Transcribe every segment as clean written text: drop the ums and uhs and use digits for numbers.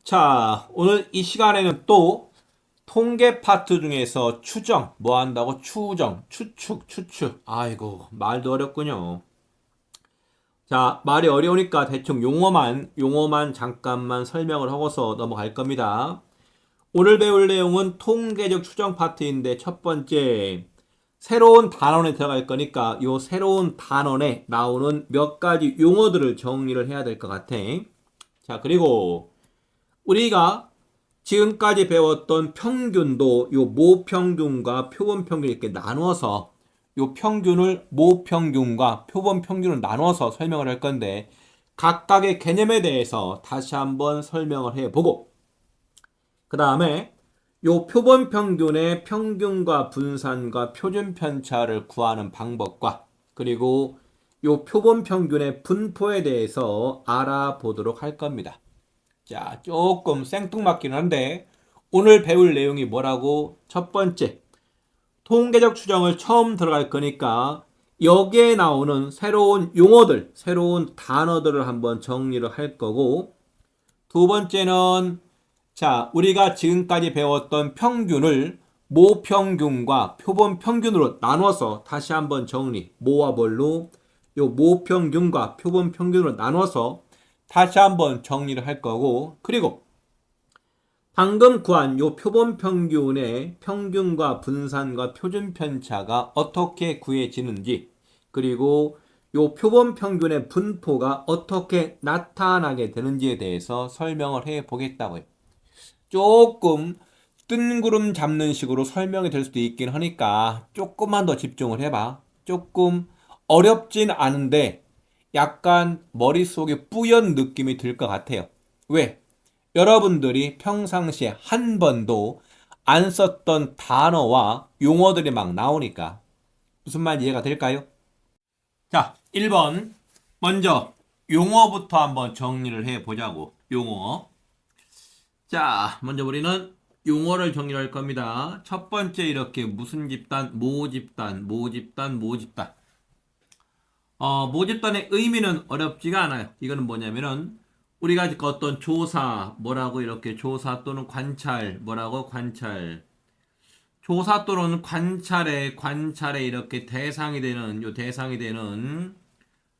자, 오늘 이 시간에는 또 통계 파트 중에서 추정, 뭐 한다고? 추정, 추측. 아이고, 말도 어렵군요. 자, 말이 어려우니까 대충 용어만 잠깐만 설명을 하고서 넘어갈 겁니다. 오늘 배울 내용은 통계적 추정 파트인데 첫 번째, 새로운 단원에 들어갈 거니까 요 새로운 단원에 나오는 몇 가지 용어들을 정리를 해야 될 것 같아. 자, 그리고 우리가 지금까지 배웠던 평균도 요 모평균과 표본평균 이렇게 나눠서 요 평균을 모평균과 표본평균을 나눠서 설명을 할 건데 각각의 개념에 대해서 다시 한번 설명을 해보고 그 다음에 요 표본평균의 평균과 분산과 표준편차를 구하는 방법과 그리고 요 표본평균의 분포에 대해서 알아보도록 할 겁니다. 자, 조금 생뚱맞긴 한데 오늘 배울 내용이 뭐라고? 첫 번째, 통계적 추정을 처음 들어갈 거니까 여기에 나오는 새로운 용어들, 새로운 단어들을 한번 정리를 할 거고 두 번째는 자, 우리가 지금까지 배웠던 평균을 모평균과 표본평균으로 나눠서 다시 한번 정리, 모와 뭘로? 요 모평균과 표본평균으로 나눠서 다시 한번 정리를 할 거고 그리고 방금 구한 요 표본 평균의 평균과 분산과 표준 편차가 어떻게 구해지는지 그리고 요 표본 평균의 분포가 어떻게 나타나게 되는지에 대해서 설명을 해 보겠다고요. 조금 뜬구름 잡는 식으로 설명이 될 수도 있긴 하니까 조금만 더 집중을 해봐. 조금 어렵진 않은데 약간 머릿속에 뿌연 느낌이 들 것 같아요. 왜? 여러분들이 평상시에 한 번도 안 썼던 단어와 용어들이 막 나오니까 무슨 말 이해가 될까요? 자, 1번 먼저 용어부터 한번 정리를 해보자고. 용어. 자, 먼저 우리는 용어를 정리할 겁니다. 첫 번째 이렇게 무슨 집단, 모집단. 모집단의 의미는 어렵지가 않아요. 이거는 뭐냐면은 우리가 어떤 조사, 뭐라고 이렇게 조사 또는 관찰, 뭐라고 관찰. 조사 또는 관찰에 이렇게 대상이 되는, 요 대상이 되는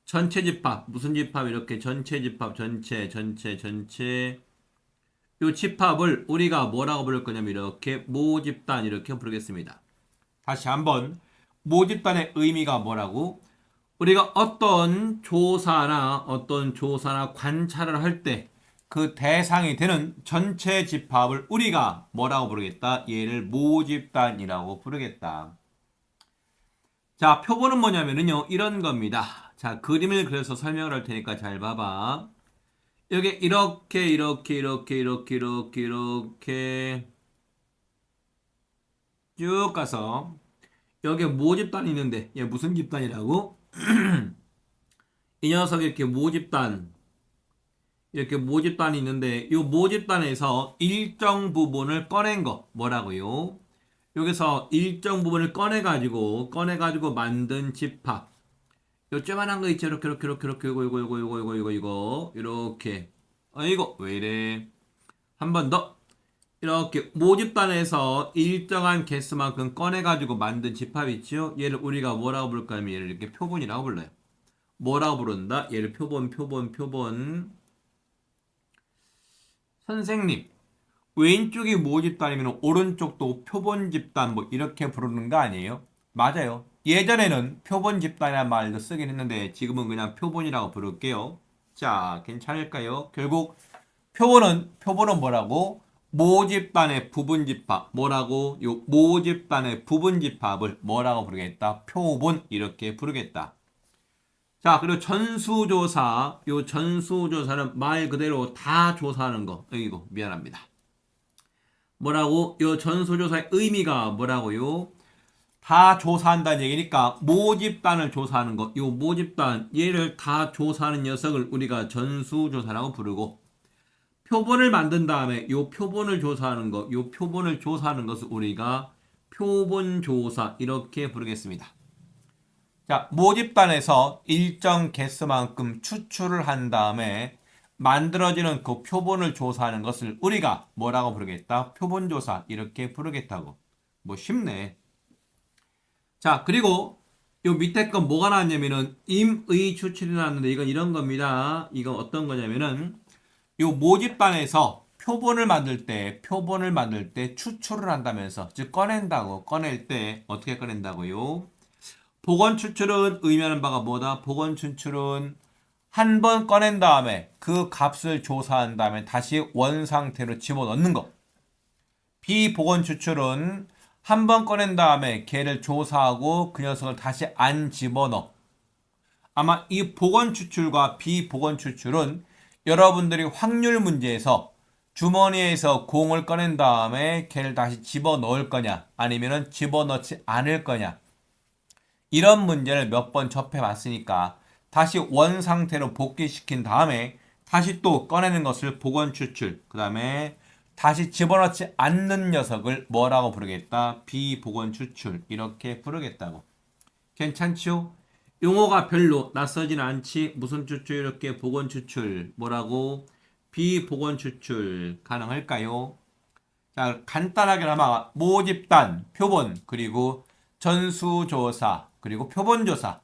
전체 집합, 무슨 집합, 이렇게 전체 집합, 전체. 요 집합을 우리가 뭐라고 부를 거냐면 이렇게 모집단 이렇게 부르겠습니다. 다시 한번 모집단의 의미가 뭐라고? 우리가 어떤 조사나 관찰을 할 때 그 대상이 되는 전체 집합을 우리가 뭐라고 부르겠다? 얘를 모집단이라고 부르겠다. 자, 표본은 뭐냐면요. 이런 겁니다. 자, 그림을 그려서 설명을 할 테니까 잘 봐봐. 여기 이렇게 쭉 가서 여기 모집단이 있는데 얘 무슨 집단이라고? 이 녀석이 이렇게 모집단이 있는데 이 모집단에서 일정 부분을 꺼낸 거 뭐라고요? 여기서 일정 부분을 꺼내가지고 만든 집합. 요 쪼만한 거 있죠? 이렇게 이거 이렇게 이거 왜 이래? 한 번 더. 이렇게 모집단에서 일정한 개수만큼 꺼내가지고 만든 집합 있죠? 얘를 우리가 뭐라고 부를까 하면 얘를 이렇게 표본이라고 불러요. 뭐라고 부른다? 얘를 표본. 선생님, 왼쪽이 모집단이면 오른쪽도 표본 집단 뭐 이렇게 부르는 거 아니에요? 맞아요. 예전에는 표본 집단이라는 말도 쓰긴 했는데 지금은 그냥 표본이라고 부를게요. 자, 괜찮을까요? 결국 표본은 뭐라고? 모집단의 부분 집합. 뭐라고? 요 모집단의 부분 집합을 뭐라고 부르겠다? 표본 이렇게 부르겠다. 자, 그리고 전수조사. 요 전수조사는 말 그대로 다 조사하는 거. 이거 미안합니다. 뭐라고? 요 전수조사의 의미가 뭐라고요? 다 조사한다는 얘기니까 모집단을 조사하는 거. 요 모집단 얘를 다 조사하는 녀석을 우리가 전수조사라고 부르고 표본을 만든 다음에 요 표본을 조사하는 거. 요 표본을 조사하는 것을 우리가 표본조사 이렇게 부르겠습니다. 자, 모집단에서 일정 개수만큼 추출을 한 다음에 만들어지는 그 표본을 조사하는 것을 우리가 뭐라고 부르겠다? 표본조사 이렇게 부르겠다고. 뭐 쉽네. 자, 그리고 요 밑에 건 뭐가 나왔냐면은 임의 추출이 나왔는데 이건 이런 겁니다. 이건 어떤 거냐면은 요 모집단에서 표본을 만들 때 추출을 한다면서 즉 꺼낸다고 꺼낼 때 어떻게 꺼낸다고요? 복원 추출은 의미하는 바가 뭐다? 복원 추출은 한 번 꺼낸 다음에 그 값을 조사한 다음에 다시 원 상태로 집어넣는 거. 비복원 추출은 한 번 꺼낸 다음에 걔를 조사하고 그 녀석을 다시 안 집어넣어. 아마 이 복원 추출과 비복원 추출은 여러분들이 확률 문제에서 주머니에서 공을 꺼낸 다음에 걔를 다시 집어넣을 거냐 아니면 집어넣지 않을 거냐 이런 문제를 몇 번 접해봤으니까 다시 원 상태로 복귀시킨 다음에 다시 또 꺼내는 것을 복원 추출 그 다음에 다시 집어넣지 않는 녀석을 뭐라고 부르겠다? 비복원 추출 이렇게 부르겠다고. 괜찮죠? 용어가 별로 낯서진 않지. 무슨 추출 이렇게 복원 추출 뭐라고? 비복원 추출 가능할까요? 자, 간단하게나마 모집단, 표본, 그리고 전수조사, 그리고 표본조사,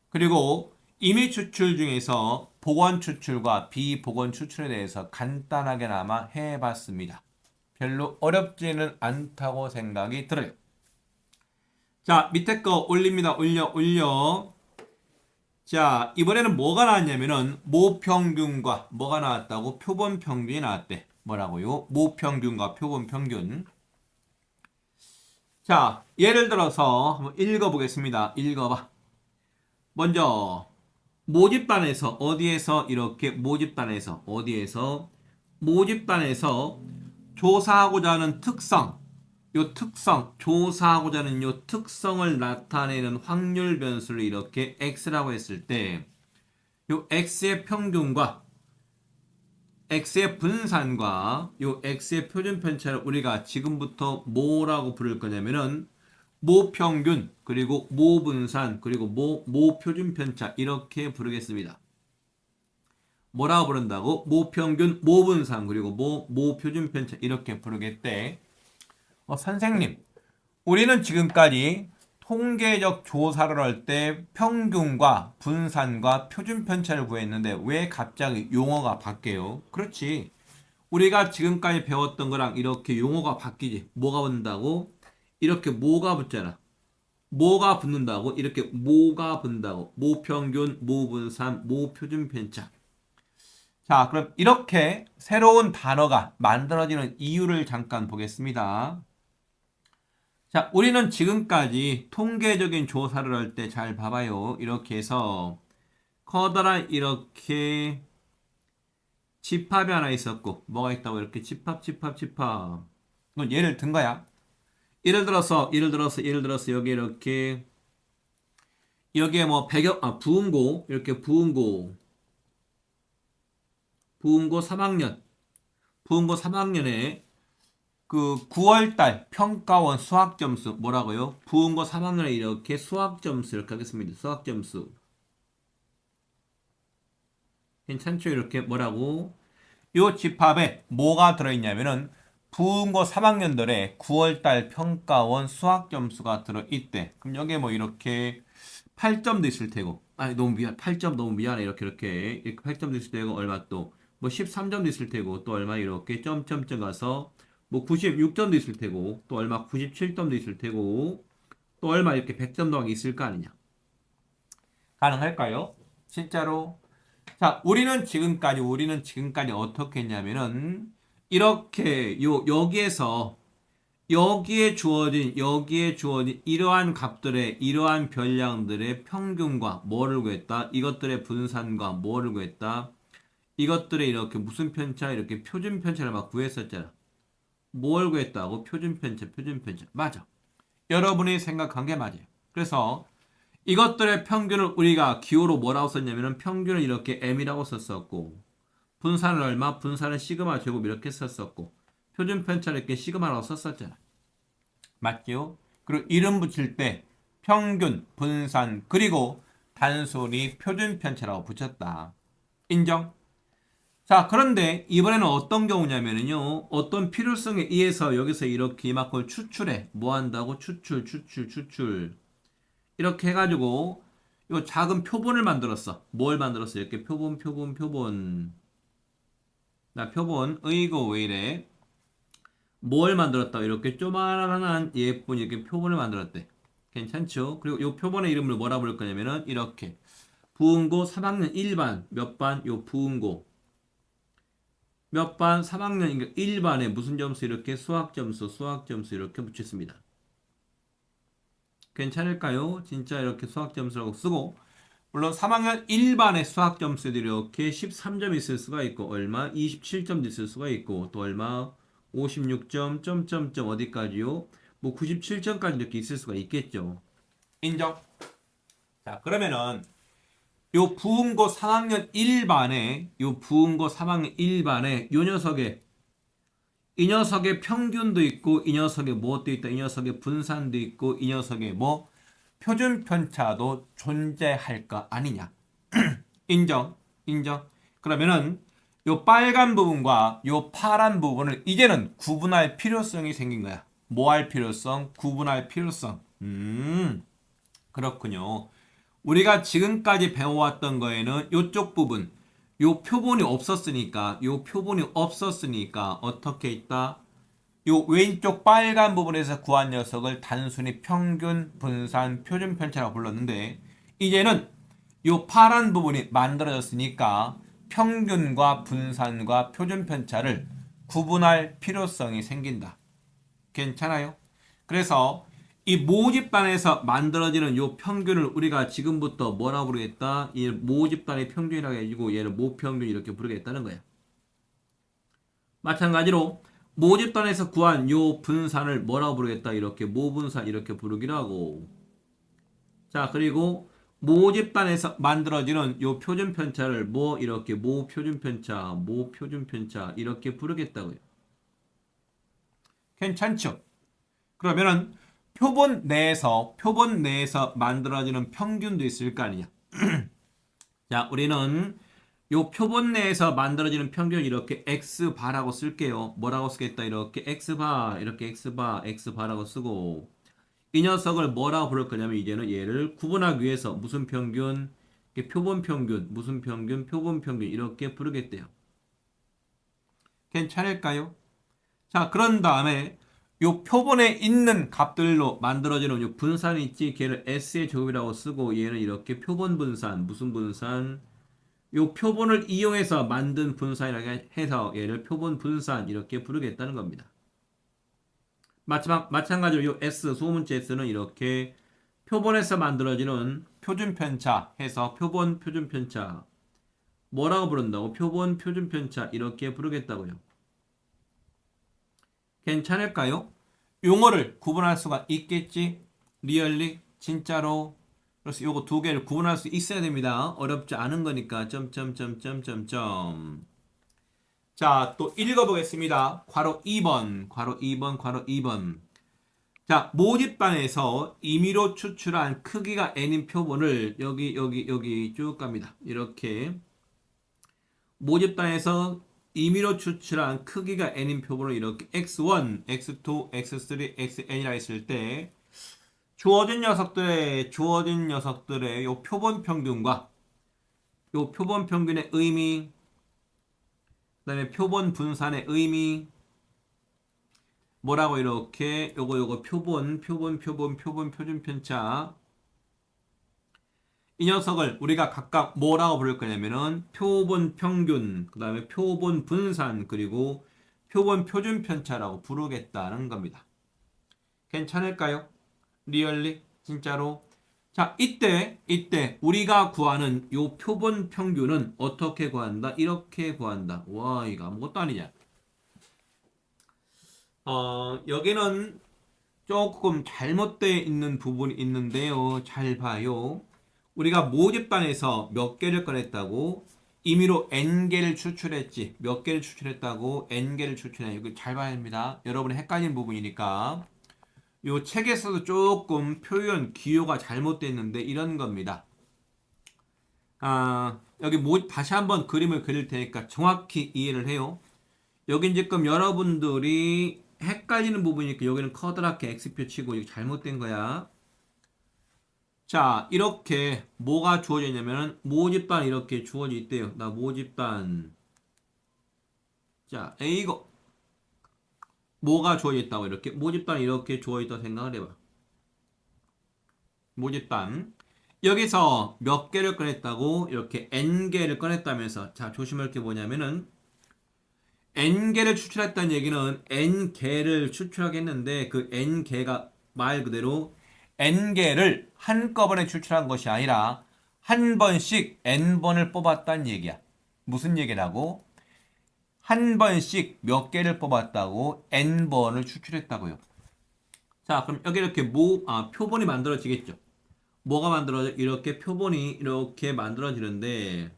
그리고 임의 추출 중에서 복원 추출과 비복원 추출에 대해서 간단하게나마 해봤습니다. 별로 어렵지는 않다고 생각이 들어요. 자, 밑에 거 올립니다. 올려. 자, 이번에는 뭐가 나왔냐면은 모평균과 뭐가 나왔다고? 표본 평균이 나왔대. 뭐라고요? 모평균과 표본 평균. 자, 예를 들어서 한번 읽어보겠습니다. 읽어봐. 먼저 모집단에서 어디에서 이렇게 모집단에서 조사하고자 하는 특성, 조사하고자 하는 요 특성을 나타내는 확률 변수를 이렇게 x라고 했을 때, 요 x의 평균과 x의 분산과 요 x의 표준 편차를 우리가 지금부터 뭐라고 부를 거냐면은 모평균 그리고 모분산 그리고 모표준 편차 이렇게 부르겠습니다. 뭐라고 부른다고? 모평균, 모분산 그리고 모표준 편차 이렇게 부르겠대. 선생님, 우리는 지금까지 통계적 조사를 할 때 평균과 분산과 표준 편차를 구했는데 왜 갑자기 용어가 바뀌어요? 그렇지. 우리가 지금까지 배웠던 거랑 이렇게 용어가 바뀌지. 뭐가 붙는다고? 이렇게 뭐가 붙잖아. 뭐가 붙는다고? 이렇게 뭐가 붙는다고. 모평균, 모분산, 모표준 편차. 자, 그럼 이렇게 새로운 단어가 만들어지는 이유를 잠깐 보겠습니다. 자, 우리는 지금까지 통계적인 조사를 할 때 잘 봐봐요. 이렇게 해서 커다란 이렇게 집합이 하나 있었고 뭐가 있다고 이렇게 집합. 이건 예를 든 거야. 예를 들어서 여기 이렇게 여기에 뭐 부흥고 이렇게 부흥고 3학년에 그 9월달 평가원 수학 점수 뭐라고요? 부흥고 3학년에 이렇게 수학 점수 이렇게 하겠습니다. 수학 점수. 괜찮죠? 이렇게 뭐라고? 요 집합에 뭐가 들어있냐면은 부흥고 3학년들의 9월달 평가원 수학 점수가 들어있대. 그럼 여기에 뭐 이렇게 8점도 있을 테고, 너무 미안, 8점 너무 미안해. 이렇게 8점도 있을 테고, 얼마 또, 뭐 13점도 있을 테고, 또 얼마 이렇게 점점점 가서, 뭐 96점도 있을 테고, 또 얼마 97점도 있을 테고, 또 얼마 이렇게 100점도 있을 거 아니냐. 가능할까요? 진짜로? 자, 우리는 지금까지 어떻게 했냐면은 이렇게 여기에 주어진 이러한 값들의 이러한 변량들의 평균과 뭐를 구했다? 이것들의 분산과 뭐를 구했다? 이것들의 이렇게 무슨 편차? 이렇게 표준 편차를 막 구했었잖아. 뭘 구했다고? 표준 편차. 맞아. 여러분이 생각한 게 맞아요. 그래서 이것들의 평균을 우리가 기호로 뭐라고 썼냐면은 평균을 이렇게 m이라고 썼었고 분산을 얼마? 분산은 시그마 제곱 이렇게 썼었고 표준 편차를 이렇게 시그마라고 썼었잖아. 맞죠? 그리고 이름 붙일 때 평균, 분산 그리고 단순히 표준 편차라고 붙였다. 인정? 자, 그런데 이번에는 어떤 경우냐면요. 어떤 필요성에 의해서 여기서 이렇게 이만큼을 추출해. 뭐 한다고? 추출. 이렇게 해가지고 요 작은 표본을 만들었어. 뭘 만들었어? 이렇게 표본. 나 표본. 어이구, 왜 이래? 뭘 만들었다? 이렇게 조만한 예쁜 이렇게 표본을 만들었대. 괜찮죠? 그리고 요 표본의 이름을 뭐라 부를 거냐면은 이렇게 부은고 3학년 1반 몇 반? 요 부은고 몇 반? 3학년 1반에 무슨 점수? 이렇게 수학 점수 이렇게 붙였습니다. 괜찮을까요? 진짜 이렇게 수학 점수라고 쓰고 물론 3학년 1반의 수학 점수들이 이렇게 13점 있을 수가 있고 얼마? 27점 있을 수가 있고 또 얼마? 56점 점점점 어디까지요? 뭐 97점까지 이렇게 있을 수가 있겠죠. 인정? 자, 그러면은 요 부흥고 3학년 1반에 요 부흥고 3학년 1반에 요 녀석의 이 녀석의 평균도 있고 이 녀석의 무엇도 있다. 이 녀석의 분산도 있고 이 녀석의 뭐 표준 편차도 존재할 거 아니냐. 인정. 그러면은 요 빨간 부분과 요 파란 부분을 이제는 구분할 필요성이 생긴 거야. 뭐 할 필요성? 구분할 필요성. 그렇군요. 우리가 지금까지 배워왔던 거에는 요쪽 부분, 요 표본이 없었으니까 어떻게 있다? 요 왼쪽 빨간 부분에서 구한 녀석을 단순히 평균, 분산, 표준 편차라고 불렀는데 이제는 요 파란 부분이 만들어졌으니까 평균과 분산과 표준 편차를 구분할 필요성이 생긴다. 괜찮아요? 그래서 이 모집단에서 만들어지는 요 평균을 우리가 지금부터 뭐라 부르겠다? 이 모집단의 평균이라고 해가지고 얘를 모평균 이렇게 부르겠다는 거야. 마찬가지로 모집단에서 구한 요 분산을 뭐라고 부르겠다? 이렇게 모분산 이렇게 부르기로 하고 자 그리고 모집단에서 만들어지는 요 표준 편차를 뭐 이렇게 모표준 편차 이렇게 부르겠다고요. 괜찮죠? 그러면은 표본 내에서 만들어지는 평균도 있을 거 아니냐. 자, 우리는 요 표본 내에서 만들어지는 평균 이렇게 x바라고 쓸게요. 뭐라고 쓰겠다? 이렇게 x바, x바라고 쓰고 이 녀석을 뭐라고 부를 거냐면 이제는 얘를 구분하기 위해서 무슨 평균? 표본 평균, 무슨 평균? 표본 평균 이렇게 부르겠대요. 괜찮을까요? 자, 그런 다음에 요 표본에 있는 값들로 만들어지는 요 분산이 있지. 걔를 S의 제곱이라고 쓰고 얘는 이렇게 표본 분산, 무슨 분산? 요 표본을 이용해서 만든 분산이라고 해서 얘를 표본 분산 이렇게 부르겠다는 겁니다. 마찬가지로 요 S, 소문자 S는 이렇게 표본에서 만들어지는 표준 편차 해서 표본 표준 편차 뭐라고 부른다고? 표본 표준 편차 이렇게 부르겠다고요. 괜찮을까요? 용어를 구분할 수가 있겠지? 리얼리? 진짜로? 그래서 요거 두 개를 구분할 수 있어야 됩니다. 어렵지 않은 거니까 점점점점점점. 자, 또 읽어보겠습니다. 괄호 2번. 자, 모집단에서 임의로 추출한 크기가 n인 표본을 여기 쭉 갑니다. 이렇게 모집단에서 임의로 추출한 크기가 n인 표본을 이렇게 x1, x2, x3, xn이라 했을 때 주어진 녀석들의 요 표본 평균과 요 표본 평균의 의미, 그다음에 표본 분산의 의미 뭐라고 이렇게 요거 표본 표준 편차 이 녀석을 우리가 각각 뭐라고 부를 거냐면은 표본 평균, 그 다음에 표본 분산, 그리고 표본 표준 편차라고 부르겠다는 겁니다. 괜찮을까요? 리얼리? 진짜로? 자, 이때 우리가 구하는 요 표본 평균은 어떻게 구한다? 이렇게 구한다. 와, 이거 아무것도 아니냐? 여기는 조금 잘못되어 있는 부분이 있는데요. 잘 봐요. 우리가 모집단에서 몇 개를 꺼냈다고? 임의로 n개를 추출했지. 몇 개를 추출했다고? n개를 추출해. 이거 잘 봐야 합니다. 여러분이 헷갈린 부분이니까. 요 책에서도 조금 표현 기호가 잘못됐는데 이런 겁니다. 여기 다시 한번 그림을 그릴 테니까 정확히 이해를 해요. 여긴 지금 여러분들이 헷갈리는 부분이니까 여기는 커다랗게 X표 치고 이거 잘못된 거야. 자, 이렇게 뭐가 주어져 있냐면 모집단 이렇게 주어져 있대요. 나 모집단. 자, 이거 뭐가 주어져 있다고 이렇게 모집단 이렇게 주어져 있다고 생각을 해봐. 모집단. 여기서 몇 개를 꺼냈다고 이렇게 N개를 꺼냈다면서 자, 조심할 게 뭐냐면은 N개를 추출했다는 얘기는 N개를 추출하겠는데 그 N개가 말 그대로 N개를 한꺼번에 추출한 것이 아니라 한 번씩 N번을 뽑았다는 얘기야. 무슨 얘기라고? 한 번씩 몇 개를 뽑았다고 N번을 추출했다고요. 자, 그럼 여기 이렇게 표본이 만들어지겠죠. 뭐가 만들어져? 이렇게 표본이 이렇게 만들어지는데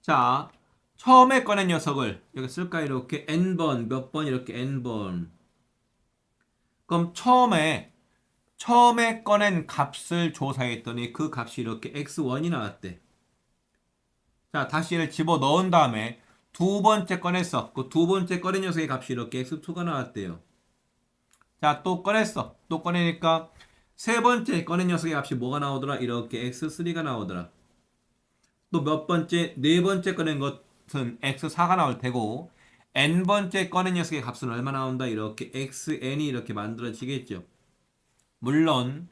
자, 처음에 꺼낸 녀석을 여기 쓸까? 이렇게 N번, 몇 번 이렇게 N번. 그럼 처음에 꺼낸 값을 조사했더니 그 값이 이렇게 x1이 나왔대. 자, 다시 얘를 집어 넣은 다음에 두 번째 꺼냈어. 그 두 번째 꺼낸 녀석의 값이 이렇게 x2가 나왔대요. 자, 또 꺼냈어. 또 꺼내니까 세 번째 꺼낸 녀석의 값이 뭐가 나오더라? 이렇게 x3가 나오더라. 또 몇 번째, 네 번째 꺼낸 것은 x4가 나올 테고 n번째 꺼낸 녀석의 값은 얼마 나온다? 이렇게 xn이 이렇게 만들어지겠죠. 물론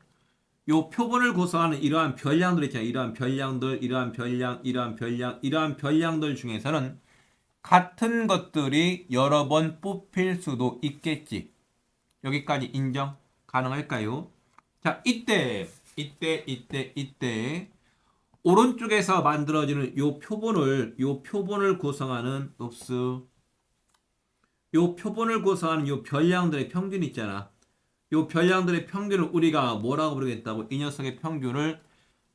요 표본을 구성하는 이러한 별량들 있잖아요. 이러한 별량들, 이러한 별량, 이러한 별량, 이러한 별량들 중에서는 같은 것들이 여러 번 뽑힐 수도 있겠지. 여기까지 인정 가능할까요? 자, 이때 오른쪽에서 만들어지는 요 표본을 구성하는 요 표본을 구성하는 요 별량들의 평균 있잖아. 요 별량들의 평균을 우리가 뭐라고 부르겠다고? 이 녀석의 평균을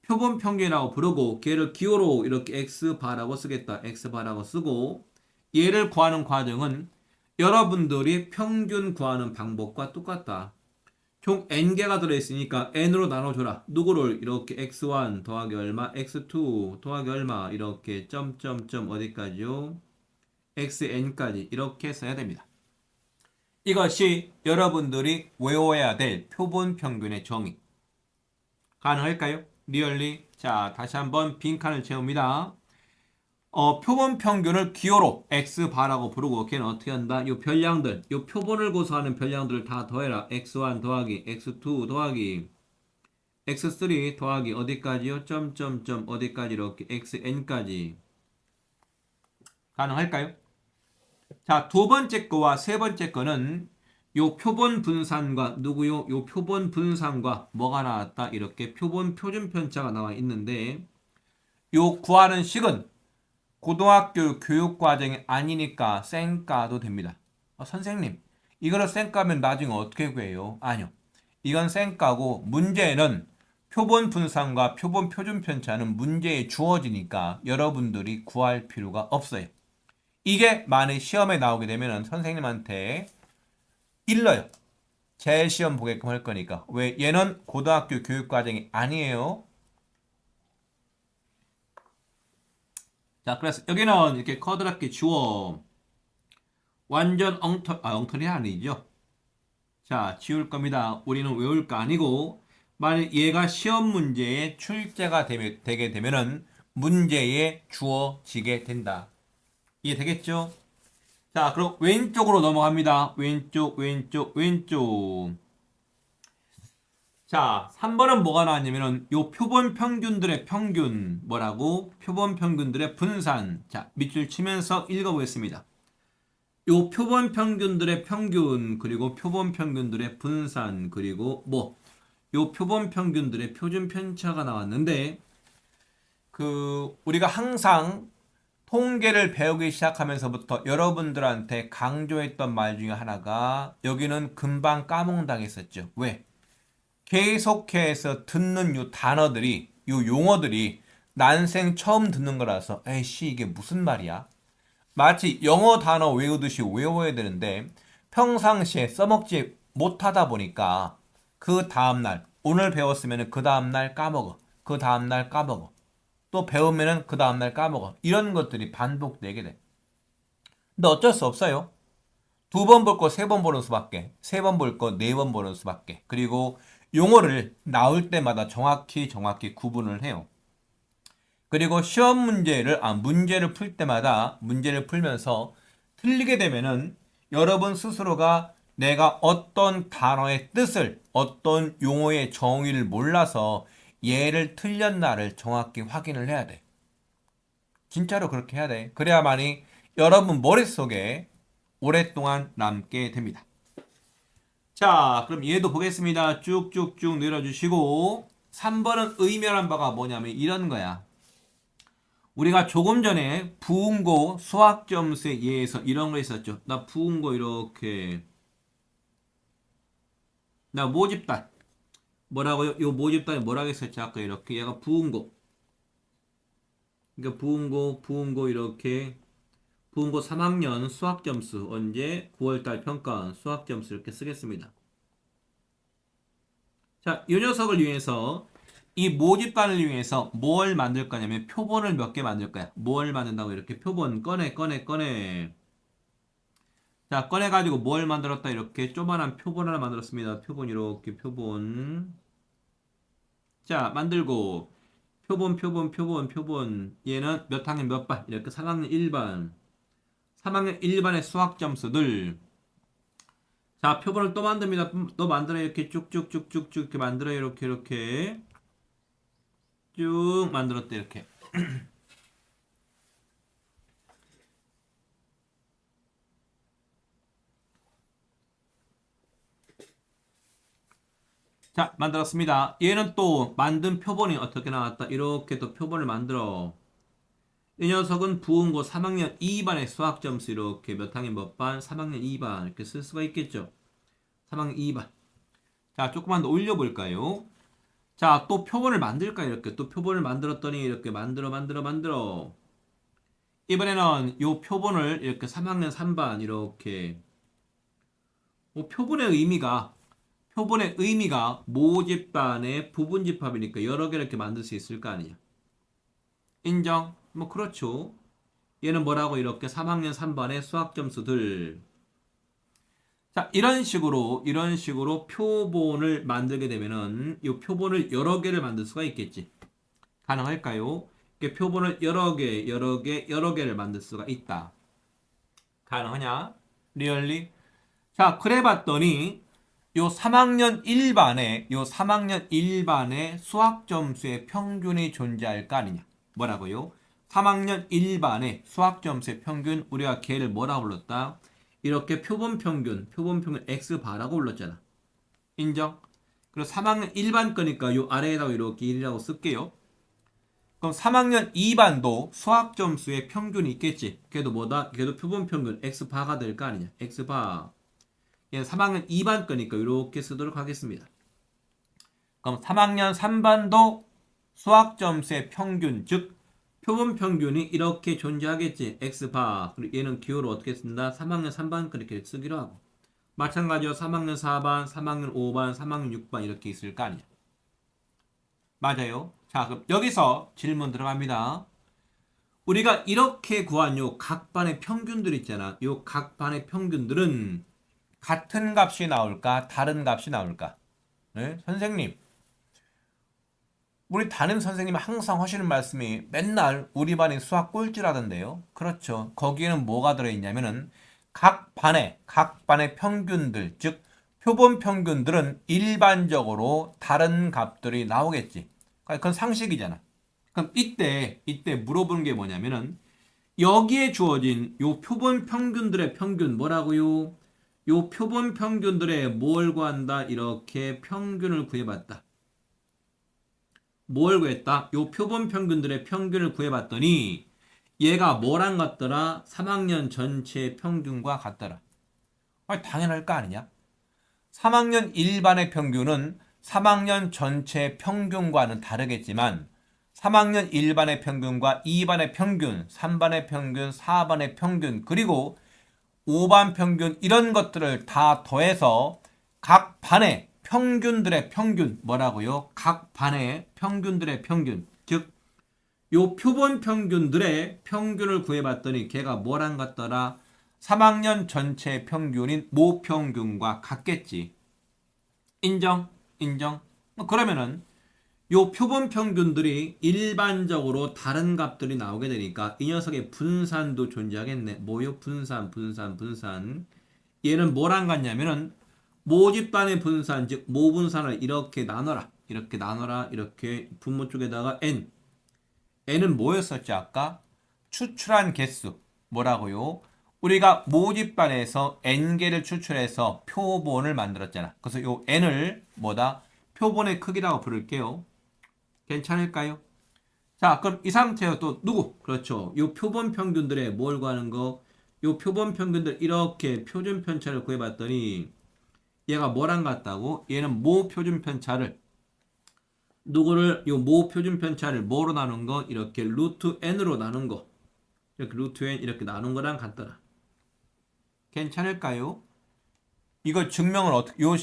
표본 평균이라고 부르고 걔를 기호로 이렇게 x바라고 쓰겠다. x바라고 쓰고 얘를 구하는 과정은 여러분들이 평균 구하는 방법과 똑같다. 총 n개가 들어있으니까 n으로 나눠줘라. 누구를 이렇게 x1 더하기 얼마, x2 더하기 얼마 이렇게 점점점 어디까지요? xn까지 이렇게 써야 됩니다. 이것이 여러분들이 외워야 될 표본 평균의 정의. 가능할까요? 리얼리. 자, 다시 한번 빈칸을 채웁니다. 표본 평균을 기호로 x바라고 부르고 걔는 어떻게 한다? 요 별량들, 요 표본을 고소하는 별량들을 다 더해라. x1 더하기 x2 더하기 x3 더하기 어디까지요? 점점점 어디까지 이렇게 xn까지. 가능할까요? 자, 두 번째 거와 세 번째 거는 요 표본 분산과 누구요? 요 표본 분산과 뭐가 나왔다? 이렇게 표본 표준 편차가 나와 있는데 요 구하는 식은 고등학교 교육과정이 아니니까 쌩까도 됩니다. 선생님, 이거를 쌩까면 나중에 어떻게 구해요? 아니요. 이건 쌩까고 문제는 표본 분산과 표본 표준 편차는 문제에 주어지니까 여러분들이 구할 필요가 없어요. 이게 만약 시험에 나오게 되면 선생님한테 일러요. 제 시험 보게끔 할 거니까. 왜? 얘는 고등학교 교육과정이 아니에요. 자, 그래서 여기는 이렇게 커다랗게 지워. 완전 엉터리 아니죠. 자, 지울 겁니다. 우리는 외울 거 아니고 만약 얘가 시험 문제에 출제가 되게 되면은 문제에 주어지게 된다. 이해되겠죠? 자, 그럼 왼쪽으로 넘어갑니다. 왼쪽. 자, 3번은 뭐가 나왔냐면은 요 표본 평균들의 평균 뭐라고? 표본 평균들의 분산. 자, 밑줄 치면서 읽어보겠습니다. 요 표본 평균들의 평균 그리고 표본 평균들의 분산 그리고 요 표본 평균들의 표준 편차가 나왔는데 우리가 항상 통계를 배우기 시작하면서부터 여러분들한테 강조했던 말 중에 하나가 여기는 금방 까몽당했었죠. 왜? 계속해서 듣는 요 단어들이, 요 용어들이 난생 처음 듣는 거라서 에이씨 이게 무슨 말이야? 마치 영어 단어 외우듯이 외워야 되는데 평상시에 써먹지 못하다 보니까 그 다음날 오늘 배웠으면 그 다음날 까먹어. 그 다음날 까먹어. 또 배우면은 그 다음날 까먹어. 이런 것들이 반복되게 돼. 근데 어쩔 수 없어요. 2번 볼 거 3번 보는 수밖에, 3번 볼 거 4번 보는 수밖에. 그리고 용어를 나올 때마다 정확히 구분을 해요. 그리고 시험 문제를 풀 때마다 문제를 풀면서 틀리게 되면은 여러분 스스로가 내가 어떤 단어의 뜻을, 어떤 용어의 정의를 몰라서 얘를 틀렸나를 정확히 확인을 해야 돼. 진짜로 그렇게 해야 돼. 그래야만이 여러분 머릿속에 오랫동안 남게 됩니다. 자, 그럼 얘도 보겠습니다. 쭉쭉쭉 내려주시고 3번은 의미한 바가 뭐냐면 이런 거야. 우리가 조금 전에 부은고 수학 점수에 의해서 이런 거 있었죠. 나 부은고 이렇게 나 모집단 뭐라고요? 요 모집단이 뭐라고 했었지? 아까 이렇게 얘가 부은고 그러니까 부은고 이렇게 부은고 3학년 수학 점수 언제 9월달 평가 수학 점수 이렇게 쓰겠습니다. 자, 이 녀석을 위해서 이 모집단을 이용해서 뭘 만들 거냐면 표본을 몇 개 만들 거야. 뭘 만든다고 이렇게 표본 꺼내. 자, 꺼내가지고 뭘 만들었다. 이렇게 조그만한 표본 하나 만들었습니다. 표본 이렇게 표본. 자, 만들고 표본. 얘는 몇 학년 몇 반? 이렇게 3학년 1반. 3학년 1반의 수학 점수들. 자, 표본을 또 만듭니다. 또 만들어요. 이렇게 쭉쭉쭉쭉쭉 이렇게 만들어요. 이렇게. 쭉 만들었대 이렇게. 자, 만들었습니다. 얘는 또 만든 표본이 어떻게 나왔다. 이렇게 또 표본을 만들어. 이 녀석은 부은고 3학년 2반의 수학 점수 이렇게 몇 학년 몇 반? 3학년 2반 이렇게 쓸 수가 있겠죠. 3학년 2반. 자, 조금만 더 올려볼까요? 자, 또 표본을 만들까 이렇게 또 표본을 만들었더니 이렇게 만들어. 이번에는 요 표본을 이렇게 3학년 3반 이렇게 표본의 의미가 모집단의 부분집합이니까 여러 개를 이렇게 만들 수 있을 거 아니야. 인정? 뭐 그렇죠. 얘는 뭐라고 이렇게 3학년 3반의 수학 점수들. 자, 이런 식으로 표본을 만들게 되면은 이 표본을 여러 개를 만들 수가 있겠지. 가능할까요? 표본을 여러 개를 만들 수가 있다. 가능하냐? 리얼리? 자, 그래 봤더니 요 3학년 1반의 수학 점수의 평균이 존재할 거 아니냐. 뭐라고요? 3학년 1반의 수학 점수의 평균, 우리가 걔를 뭐라고 불렀다? 이렇게 표본 평균 X바라고 불렀잖아. 인정? 그리고 3학년 1반 거니까 요 아래에다가 이렇게 1이라고 쓸게요. 그럼 3학년 2반도 수학 점수의 평균이 있겠지. 걔도 뭐다? 걔도 표본 평균 X바가 될 거 아니냐. X바. 얘는 3학년 2반 거니까 이렇게 쓰도록 하겠습니다. 그럼 3학년 3반도 수학 점수의 평균, 즉 표본 평균이 이렇게 존재하겠지. X바. 그리고 얘는 기호를 어떻게 쓴다? 3학년 3반 그렇게 쓰기로 하고. 마찬가지로 3학년 4반, 3학년 5반, 3학년 6반 이렇게 있을 거 아니야. 맞아요. 자, 그럼 여기서 질문 들어갑니다. 우리가 이렇게 구한 요 각 반의 평균들 있잖아. 요 각 반의 평균들은 같은 값이 나올까? 다른 값이 나올까? 네? 선생님, 우리 담임 선생님이 항상 하시는 말씀이 맨날 우리 반이 수학 꼴찌라던데요. 그렇죠. 거기에는 뭐가 들어있냐면은 각 반의 평균들, 즉 표본 평균들은 일반적으로 다른 값들이 나오겠지. 그건 상식이잖아. 그럼 이때 물어보는 게 뭐냐면은 여기에 주어진 요 표본 평균들의 평균 뭐라고요? 요 표본 평균들의 뭘 구한다? 이렇게 평균을 구해봤다. 뭘 구했다? 요 표본 평균들의 평균을 구해봤더니 얘가 뭐랑 같더라? 3학년 전체 평균과 같더라. 아니, 당연할 거 아니냐? 3학년 1반의 평균은 3학년 전체 평균과는 다르겠지만 3학년 1반의 평균과 2반의 평균, 3반의 평균, 4반의 평균, 그리고 5반 평균 이런 것들을 다 더해서 각 반의 평균들의 평균 뭐라고요? 각 반의 평균들의 평균. 즉 요 표본 평균들의 평균을 구해봤더니 걔가 뭐랑 같더라? 3학년 전체 평균인 모평균과 같겠지. 인정? 인정? 그러면은 요 표본 평균들이 일반적으로 다른 값들이 나오게 되니까 이 녀석의 분산도 존재하겠네. 뭐요? 분산. 얘는 뭐랑 같냐면은 모집단의 분산, 즉 모분산을 이렇게 나눠라. 이렇게 분모 쪽에다가 n. n은 뭐였었지 아까? 추출한 개수. 뭐라고요? 우리가 모집반에서 n개를 추출해서 표본을 만들었잖아. 그래서 요 n을 뭐다? 표본의 크기라고 부를게요. 괜찮을까요? 자, 그럼 이 상태에서 또 누구? 그렇죠. 요 표본 평균들의 뭘 구하는 거? 요 표본 평균들 이렇게 표준 편차를 구해봤더니 얘가 뭐랑 같다고? 얘는 모 표준 편차를 누구를 요 모 표준 편차를 뭐로 나눈 거? 이렇게 루트 n으로 나눈 거. 이렇게 루트 n 이렇게 나눈 거랑 같더라. 괜찮을까요? 이거 증명을 어떻게 요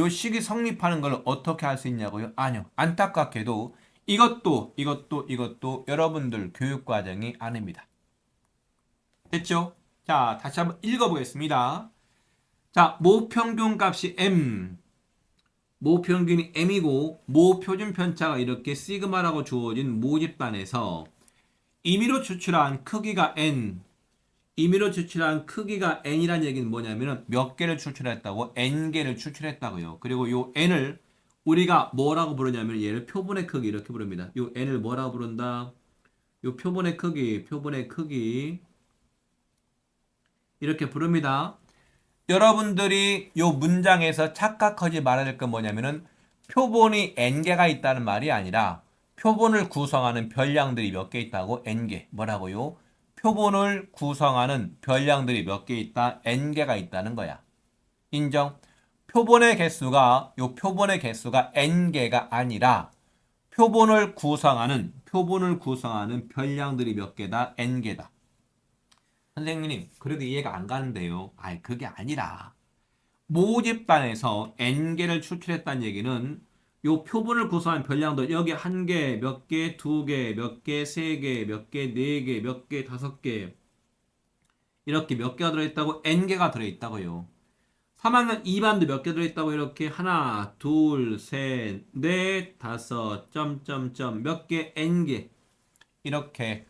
식이 성립하는 걸 어떻게 할 수 있냐고요? 아니요. 안타깝게도 이것도 여러분들 교육 과정이 아닙니다. 됐죠? 자, 다시 한번 읽어보겠습니다. 자, 모평균 값이 m. 모평균이 m이고 모표준 편차가 이렇게 시그마라고 주어진 모집단에서 임의로 추출한 크기가 n. 임의로 추출한 크기가 n이란 얘기는 뭐냐면은 몇 개를 추출했다고? n개를 추출했다고요. 그리고 요 n을 우리가 뭐라고 부르냐면 얘를 표본의 크기 이렇게 부릅니다. 요 n을 뭐라고 부른다? 요 표본의 크기 이렇게 부릅니다. 여러분들이 요 문장에서 착각하지 말아야 될 건 뭐냐면은 표본이 n개가 있다는 말이 아니라 표본을 구성하는 별량들이 몇 개 있다고? n개. 뭐라고요? 표본을 구성하는 별량들이 몇 개 있다? n개가 있다는 거야. 인정? 표본의 개수가 n개가 아니라 표본을 구성하는 별량들이 몇 개다? n개다. 선생님, 그래도 이해가 안 가는데요. 아이, 그게 아니라 모집단에서 n개를 추출했다는 얘기는 요 표본을 구성한 별량들 여기 한 개, 몇 개, 두 개, 몇 개, 세 개, 몇 개, 네 개, 몇 개, 다섯 개 이렇게 몇 개가 들어있다고? n개가 들어있다고요. 3학년 2반도 몇 개 들어있다고? 이렇게 하나, 둘, 셋, 넷, 다섯, 점점점 몇 개, n개 이렇게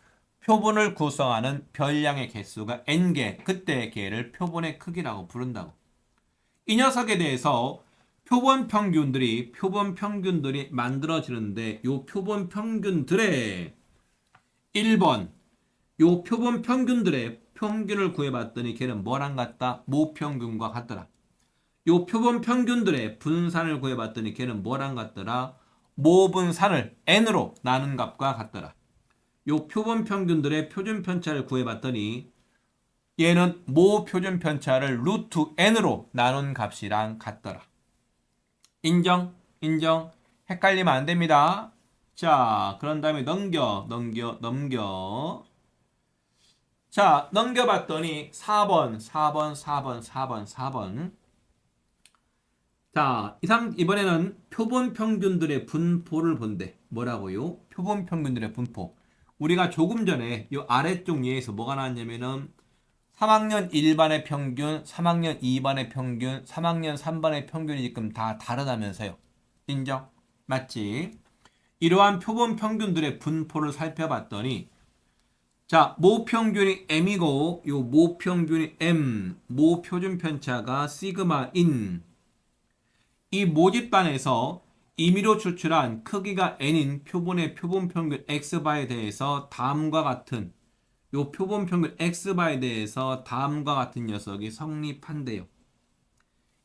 표본을 구성하는 별량의 개수가 n개, 그때 걔를 표본의 크기라고 부른다고. 이 녀석에 대해서 표본 평균들이 만들어지는데 요 표본 평균들의 1번 요 표본 평균들의 평균을 구해봤더니 걔는 뭐랑 같다? 모평균과 같더라. 요 표본 평균들의 분산을 구해봤더니 걔는 뭐랑 같더라? 모분산을 n으로 나눈 값과 같더라. 요 표본 평균들의 표준 편차를 구해봤더니 얘는 모 표준 편차를 루트 n으로 나눈 값이랑 같더라. 인정? 헷갈리면 안 됩니다. 자, 그런 다음에 넘겨. 자, 넘겨봤더니 4번. 자, 이번에는 표본 평균들의 분포를 본대. 뭐라고요? 표본 평균들의 분포. 우리가 조금 전에 이 아래쪽 예에서 뭐가 나왔냐면은 3학년 1반의 평균, 3학년 2반의 평균, 3학년 3반의 평균이 지금 다 다르다면서요. 인정? 맞지? 이러한 표본 평균들의 분포를 살펴봤더니 자, 모평균이 m이고 요 모평균이 m, 모표준 편차가 시그마인 이 모집단에서 임의로 추출한 크기가 n인 표본의 표본 평균 x바에 대해서 다음과 같은 요 표본 평균 x바에 대해서 다음과 같은 녀석이 성립한대요.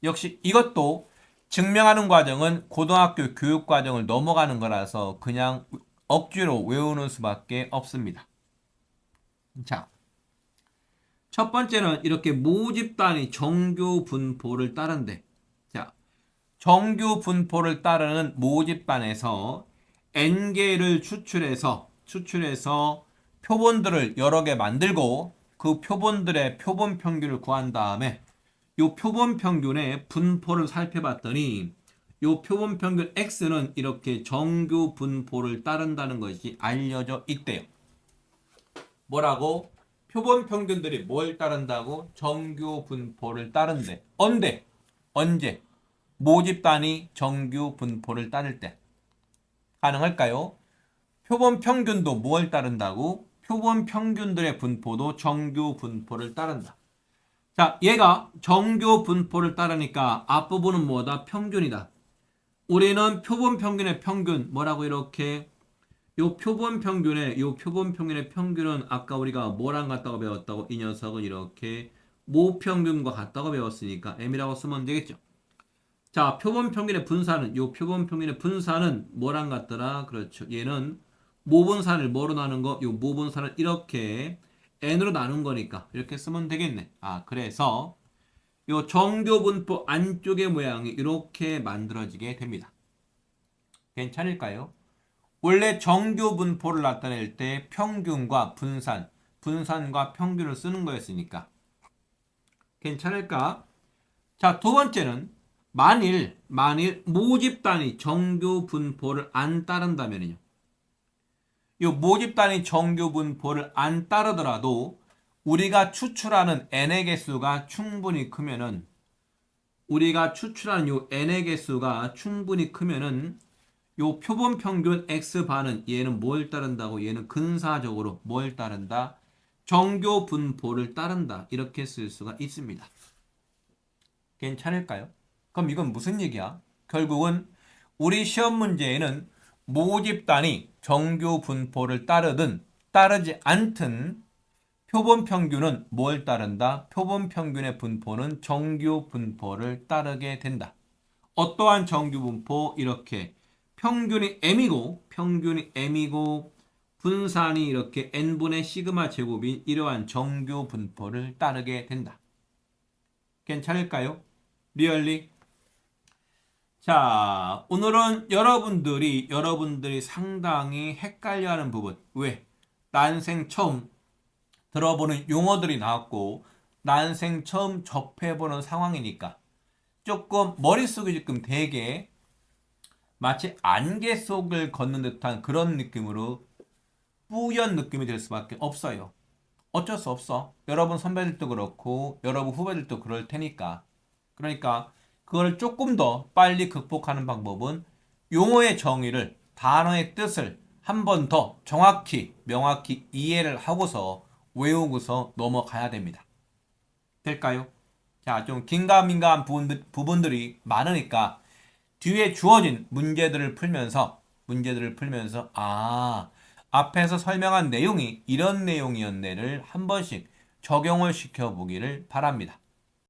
역시 이것도 증명하는 과정은 고등학교 교육 과정을 넘어가는 거라서 그냥 억지로 외우는 수밖에 없습니다. 자, 첫 번째는 이렇게 모집단이 정규 분포를 따른대. 자, 정규 분포를 따르는 모집단에서 n개를 추출해서 표본들을 여러 개 만들고 그 표본들의 표본 평균을 구한 다음에 요 표본 평균의 분포를 살펴봤더니 요 표본 평균 X는 이렇게 정규 분포를 따른다는 것이 알려져 있대요. 뭐라고? 표본 평균들이 뭘 따른다고? 정규 분포를 따른대. 언제? 모집 단위 정규 분포를 따를 때. 가능할까요? 표본 평균도 뭘 따른다고? 표본 평균들의 분포도 정규 분포를 따른다. 자, 얘가 정규 분포를 따르니까 앞부분은 뭐다? 평균이다. 우리는 표본 평균의 평균, 뭐라고 이렇게 요 표본 평균의 평균은 아까 우리가 뭐랑 같다고 배웠다고? 이 녀석은 이렇게 모평균과 같다고 배웠으니까 m이라고 쓰면 되겠죠. 자, 표본 평균의 분사는 뭐랑 같더라? 그렇죠. 얘는 모분산을 뭐로 나눈 거? 요 모분산을 이렇게 n으로 나눈 거니까 이렇게 쓰면 되겠네. 그래서 요 정규 분포 안쪽의 모양이 이렇게 만들어지게 됩니다. 괜찮을까요? 원래 정규 분포를 나타낼 때 평균과 분산과 평균을 쓰는 거였으니까. 괜찮을까? 자, 두 번째는 만일 모집 단위 정규 분포를 안 따른다면요. 이 모집 단위 정규 분포를 안 따르더라도 우리가 추출하는 n의 개수가 충분히 크면은 요 표본 평균 x반은 얘는 뭘 따른다고? 얘는 근사적으로 뭘 따른다? 정규 분포를 따른다. 이렇게 쓸 수가 있습니다. 괜찮을까요? 그럼 이건 무슨 얘기야? 결국은 우리 시험 문제에는 모집 단위 정규 분포를 따르든 따르지 않든 표본 평균은 뭘 따른다? 표본 평균의 분포는 정규 분포를 따르게 된다. 어떠한 정규 분포? 이렇게 평균이 m이고 분산이 이렇게 n분의 시그마 제곱인 이러한 정규 분포를 따르게 된다. 괜찮을까요? 리얼리? 자, 오늘은 여러분들이 상당히 헷갈려하는 부분. 왜? 난생 처음 들어보는 용어들이 나왔고 난생 처음 접해보는 상황이니까 조금 머릿속이 지금 되게 마치 안개 속을 걷는 듯한 그런 느낌으로 뿌연 느낌이 될 수밖에 없어요. 어쩔 수 없어. 여러분 선배들도 그렇고 여러분 후배들도 그럴 테니까. 그러니까 그걸 조금 더 빨리 극복하는 방법은 용어의 정의를, 단어의 뜻을 한 번 더 정확히 명확히 이해를 하고서 외우고서 넘어가야 됩니다. 될까요? 자, 좀 긴가민가한 부분들이 많으니까 뒤에 주어진 문제들을 풀면서 앞에서 설명한 내용이 이런 내용이었네를 한 번씩 적용을 시켜보기를 바랍니다.